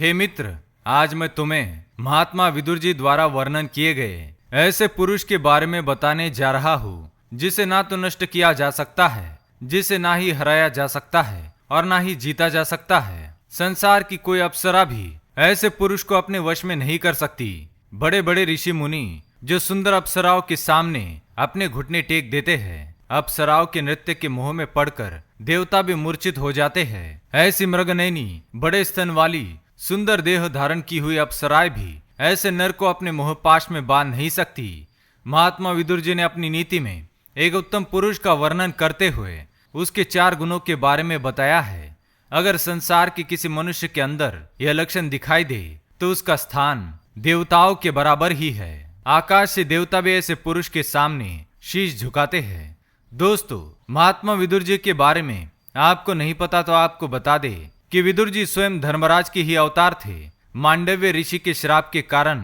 हे मित्र, आज मैं तुम्हें महात्मा विदुर जी द्वारा वर्णन किए गए ऐसे पुरुष के बारे में बताने जा रहा हूँ जिसे ना तो नष्ट किया जा सकता है, जिसे ना ही हराया जा सकता है और ना ही जीता जा सकता है। संसार की कोई अप्सरा भी ऐसे पुरुष को अपने वश में नहीं कर सकती। बड़े बड़े ऋषि मुनि जो सुंदर अप्सराओं के सामने अपने घुटने टेक देते हैं, अप्सराओं के नृत्य के मोह में पड़कर देवता भी मूर्छित हो जाते हैं। ऐसी मृगनयनी बड़े स्तन वाली सुंदर देह धारण की हुई अप्सराएं भी ऐसे नर को अपने मोहपाश में बांध नहीं सकती। महात्मा विदुर जी ने अपनी नीति में एक उत्तम पुरुष का वर्णन करते हुए उसके 4 गुणों के बारे में बताया है। अगर संसार के किसी मनुष्य के अंदर यह लक्षण दिखाई दे तो उसका स्थान देवताओं के बराबर ही है। आकाश से देवता भी ऐसे पुरुष के सामने शीश झुकाते हैं। दोस्तों, महात्मा विदुर जी के बारे में आपको नहीं पता तो आपको बता दे कि विदुर जी स्वयं धर्मराज के ही अवतार थे। मांडव्य ऋषि के श्राप के कारण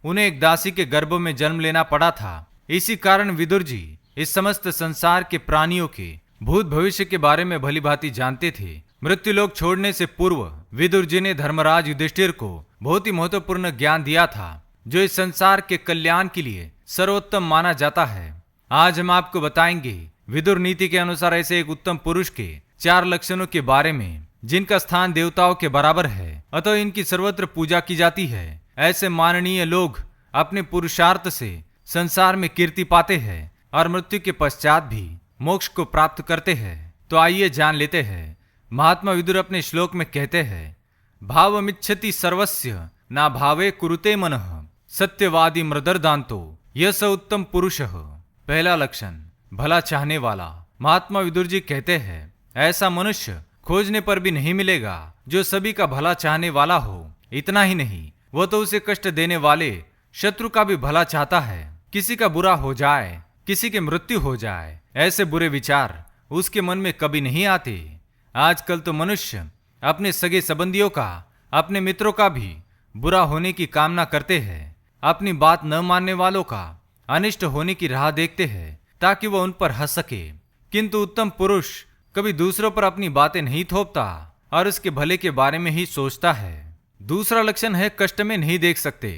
उन्हें एक दासी के गर्भ में जन्म लेना पड़ा था। इसी कारण विदुर जी इस समस्त संसार के प्राणियों के भूत भविष्य के बारे में भली भांति जानते थे। मृत्युलोक छोड़ने से पूर्व विदुर जी ने धर्मराज युधिष्ठिर को बहुत ही महत्वपूर्ण ज्ञान दिया था जो इस संसार के कल्याण के लिए सर्वोत्तम माना जाता है। आज हम आपको बताएंगे विदुर नीति के अनुसार ऐसे एक उत्तम पुरुष के 4 लक्षणों के बारे में जिनका स्थान देवताओं के बराबर है, अतः इनकी सर्वत्र पूजा की जाती है। ऐसे माननीय लोग अपने पुरुषार्थ से संसार में कीर्ति पाते हैं और मृत्यु के पश्चात भी मोक्ष को प्राप्त करते हैं। तो आइए जान लेते हैं। महात्मा विदुर अपने श्लोक में कहते हैं, भावमिच्छति सर्वस्य ना भावे कुरुते मनः सत्यवादी मृदर्दांतो यस उत्तम पुरुषः। पहला लक्षण, भला चाहने वाला। महात्मा विदुर जी कहते हैं, ऐसा मनुष्य खोजने पर भी नहीं मिलेगा जो सभी का भला चाहने वाला हो। इतना ही नहीं, वो तो उसे कष्ट देने वाले शत्रु का भी भला चाहता है। किसी का बुरा हो जाए, किसी की मृत्यु हो जाए, ऐसे बुरे विचार उसके मन में कभी नहीं आते। आजकल तो मनुष्य अपने सगे संबंधियों का, अपने मित्रों का भी बुरा होने की कामना करते हैं। अपनी बात न मानने वालों का अनिष्ट होने की राह देखते हैं ताकि वह उन पर हंस सके। किंतु उत्तम पुरुष कभी दूसरों पर अपनी बातें नहीं थोपता और उसके भले के बारे में ही सोचता है। दूसरा लक्षण है, कष्ट में नहीं देख सकते।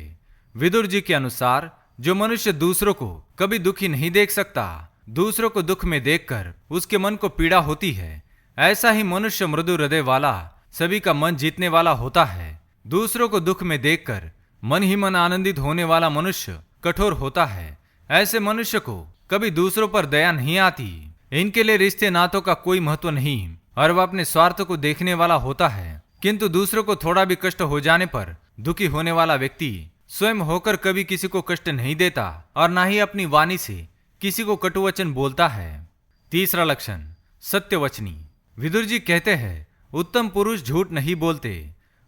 विदुर जी के अनुसार जो मनुष्य दूसरों को कभी दुखी नहीं देख सकता, दूसरों को दुख में देखकर उसके मन को पीड़ा होती है, ऐसा ही मनुष्य मृदु हृदय वाला, सभी का मन जीतने वाला होता है। दूसरों को दुख में देखकर मन ही मन आनंदित होने वाला मनुष्य कठोर होता है। ऐसे मनुष्य को कभी दूसरों पर दया नहीं आती। इनके लिए रिश्ते नातों का कोई महत्व नहीं और वह अपने स्वार्थ को देखने वाला होता है। किंतु दूसरों को थोड़ा भी कष्ट हो जाने पर दुखी होने वाला व्यक्ति स्वयं होकर कभी किसी को कष्ट नहीं देता और ना ही अपनी वाणी से किसी को कटुवचन बोलता है। तीसरा लक्षण, सत्यवचनी। विदुर जी कहते हैं, उत्तम पुरुष झूठ नहीं बोलते,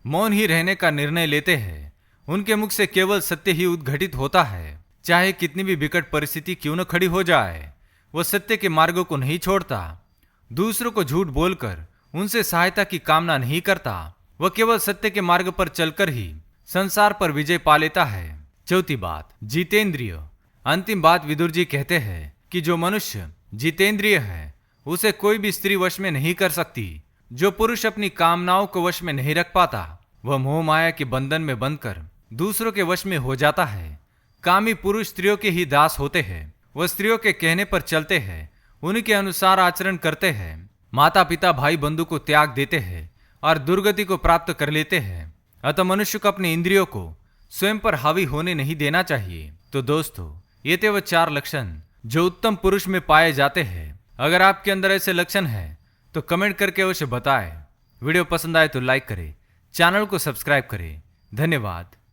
मौन ही रहने का निर्णय लेते हैं। उनके मुख से केवल सत्य ही उद्घटित होता है। चाहे कितनी भी विकट परिस्थिति क्यों न खड़ी हो जाए, वह सत्य के मार्गों को नहीं छोड़ता। दूसरों को झूठ बोलकर उनसे सहायता की कामना नहीं करता। वह केवल सत्य के मार्ग पर चलकर ही संसार पर विजय पा लेता है। चौथी बात, जितेंद्रिय। अंतिम बात विदुर जी कहते हैं कि जो मनुष्य जितेंद्रिय है उसे कोई भी स्त्री वश में नहीं कर सकती। जो पुरुष अपनी कामनाओं को वश में नहीं रख पाता वह मोह माया के बंधन में बंधकर दूसरों के वश में हो जाता है। कामी पुरुष स्त्रियों के ही दास होते हैं। वह स्त्रियों के कहने पर चलते हैं, उनके अनुसार आचरण करते हैं। माता पिता भाई बंधु को त्याग देते हैं और दुर्गति को प्राप्त कर लेते हैं। अतः मनुष्य को अपने इंद्रियों को स्वयं पर हावी होने नहीं देना चाहिए। तो दोस्तों, ये थे वह 4 लक्षण जो उत्तम पुरुष में पाए जाते हैं। अगर आपके अंदर ऐसे लक्षण हैं तो कमेंट करके अवश्य बताएं। वीडियो पसंद आए तो लाइक करें, चैनल को सब्सक्राइब करें। धन्यवाद।